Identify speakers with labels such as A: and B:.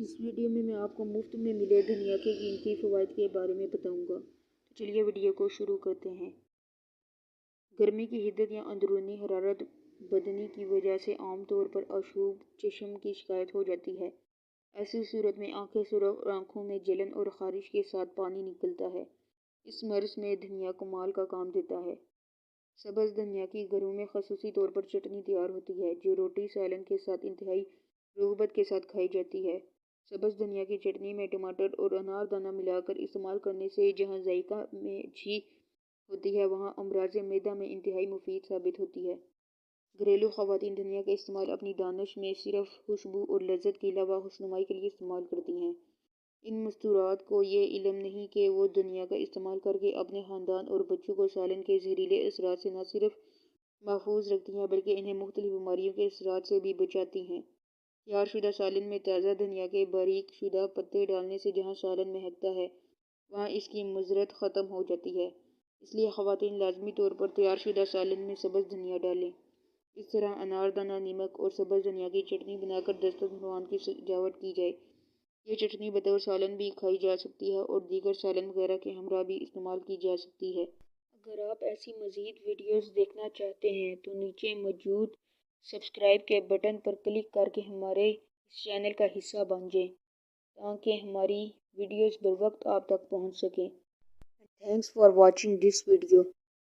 A: اس video میں آپ کو مفت میں ملے دھنیا کے قیمتی فوائد کے بارے میں بتاؤں گا۔ تو چلیے ویڈیو کو شروع کرتے ہیں۔ گرمی کی حدت یا اندرونی حرارت بدنی کی وجہ سے عام طور پر آشوب چشم کی شکایت ہو جاتی ہے۔ ایسی صورت میں آنکھیں سرخ اور آنکھوں میں جلن اور خارش کے ساتھ پانی نکلتا ہے۔ اس مرض میں دھنیا کمال کا کام دیتا ہے۔ سبز دھنیا کی گھروں میں خصوصی طور پر چٹنی تیار ہوتی ہے جو روٹی سالن کے ساتھ انتہائی رغبت کے ساتھ کھائی جاتی ہے۔ سبز دھنیا کی چٹنی میں ٹماٹر اور انار دانہ ملا کر استعمال کرنے سے جہاں ذائقہ میں اچھی ہوتی ہے وہاں امراض معدہ میں انتہائی مفید ثابت ہوتی ہے۔ گھریلو خواتین دھنیا کا استعمال اپنی دانش میں صرف خوشبو اور لذت کے علاوہ حسنمائی کے لیے استعمال کرتی ہیں۔ ان مستورات کو یہ علم نہیں کہ وہ دھنیا کا استعمال کر کے اپنے خاندان اور بچوں کو سالن کے زہریلے اثرات سے نہ صرف محفوظ رکھتی ہیں بلکہ انہیں مختلف بیماریوں کے اثرات سے بھی بچاتی ہیں۔ تیار شدہ سالن میں تازہ دھنیا کے باریک شدہ پتے ڈالنے سے جہاں سالن مہکتا ہے وہاں اس کی مضرت ختم ہو جاتی ہے۔ اس لیے خواتین لازمی طور پر تیار شدہ سالن میں سبز دھنیا ڈالیں۔ اس طرح انار دانہ نمک اور سبز دھنیا کی چٹنی بنا کر دسترخوان کی سجاوٹ کی جائے۔ یہ چٹنی بطور سالن بھی کھائی جا سکتی ہے اور دیگر سالن وغیرہ کے ہمراہ بھی استعمال کی جا سکتی ہے۔ اگر آپ ایسی مزید ویڈیوز دیکھنا چاہتے ہیں تو نیچے موجود سبسکرائب کے بٹن پر کلک کر کے ہمارے اس چینل کا حصہ بن جائیں تاکہ ہماری ویڈیوز بروقت آپ تک پہنچ سکیں۔ Thanks for watching this video.